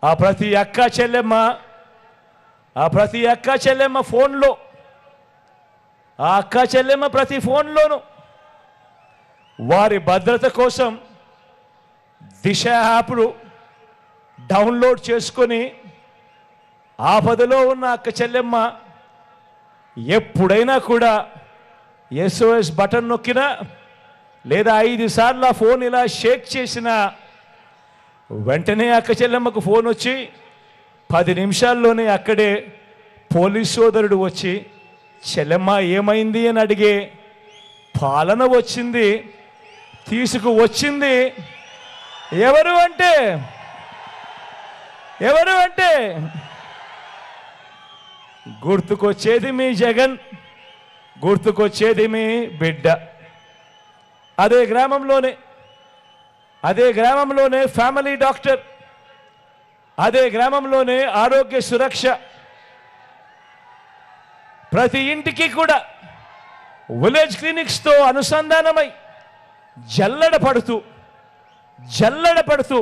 ఆ ప్రతి అక్క చెల్లెమ్మ ఫోన్లో, ఆ అక్క చెల్లెమ్మ ప్రతి ఫోన్లోనూ వారి భద్రత కోసం దిశ యాప్ను డౌన్లోడ్ చేసుకొని ఆపదలో ఉన్న అక్క చెల్లెమ్మ ఎప్పుడైనా కూడా SOS బటన్ నొక్కినా లేదా 5 సార్లు ఆ ఫోన్ ఇలా షేక్ చేసినా వెంటనే అక్క చెల్లెమ్మకు ఫోన్ వచ్చి 10 నిమిషాల్లోనే అక్కడే పోలీస్ సోదరుడు వచ్చి చెల్లెమ్మ ఏమైంది అని అడిగే పాలన వచ్చింది, తీసుకువచ్చింది. ఎవరు అంటే గుర్తుకొచ్చేది మీ జగన్, గుర్తుకొచ్చేది మీ బిడ్డ. అదే గ్రామంలోనే ఫ్యామిలీ డాక్టర్, అదే గ్రామంలోనే ఆరోగ్య సురక్ష, ప్రతి ఇంటికి కూడా విలేజ్ క్లినిక్స్తో అనుసంధానమై జల్లడ పడుతూ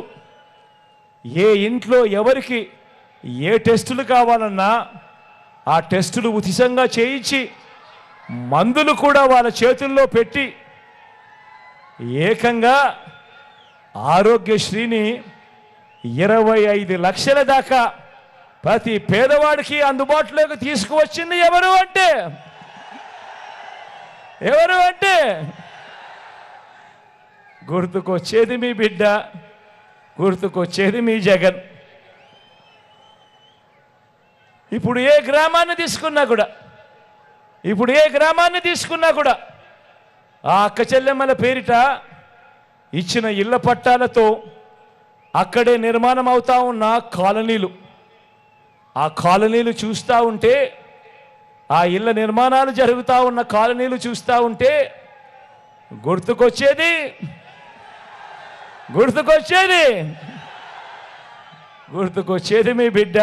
ఏ ఇంట్లో ఎవరికి ఏ టెస్టులు కావాలన్నా ఆ టెస్టులు ఉచితంగా చేయించి మందులు కూడా వాళ్ళ చేతుల్లో పెట్టి ఏకంగా ఆరోగ్యశ్రీని 25 లక్షల దాకా ప్రతి పేదవాడికి అందుబాటులోకి తీసుకువచ్చింది ఎవరు అంటే గుర్తుకొచ్చేది మీ బిడ్డ, గుర్తుకొచ్చేది మీ జగన్. ఇప్పుడు ఏ గ్రామాన్ని తీసుకున్నా కూడా ఆ అక్క చెల్లెమ్మల పేరిట ఇచ్చిన ఇళ్ల పట్టాలతో అక్కడే నిర్మాణం అవుతా ఉన్న కాలనీలు, ఆ కాలనీలు చూస్తూ ఉంటే, ఆ ఇళ్ల నిర్మాణాలు జరుగుతూ ఉన్న కాలనీలు చూస్తూ ఉంటే గుర్తుకొచ్చేది మీ బిడ్డ,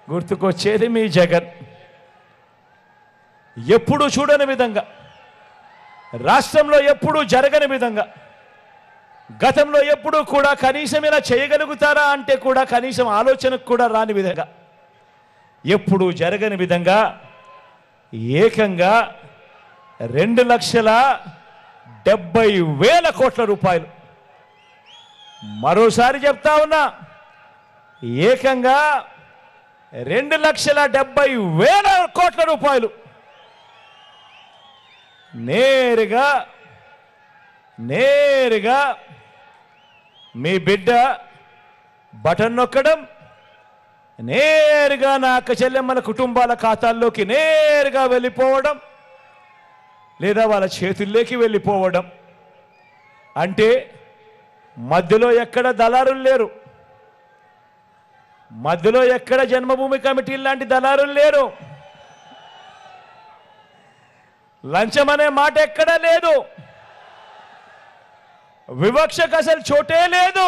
గుర్తుకొచ్చేది మీ జగన్. ఎప్పుడు చూడని విధంగా, రాష్ట్రంలో ఎప్పుడూ జరగని విధంగా, గతంలో ఎప్పుడూ కూడా కనీసం ఇలా చేయగలుగుతారా అంటే కూడా కనీసం ఆలోచనకు కూడా రాని విధంగా, ఎప్పుడూ జరగని విధంగా ఏకంగా 2,70,000 కోట్ల రూపాయలు, మరోసారి చెప్తా ఉన్నా, ఏకంగా 2,70,000 కోట్ల రూపాయలు నేరుగా మీ బిడ్డ బటన్ నొక్కడం, నేరుగా నా అక్క చెల్లెమ్మల కుటుంబాల ఖాతాల్లోకి నేరుగా వెళ్ళిపోవడం లేదా వాళ్ళ చేతుల్లోకి వెళ్ళిపోవడం. అంటే మధ్యలో ఎక్కడ దళారులు లేరు, మధ్యలో ఎక్కడ జన్మభూమి కమిటీ లాంటి దళారులు లేరు, లంచం అనే మాట ఎక్కడా లేదు, వివక్షకు అసలు చోటే లేదు.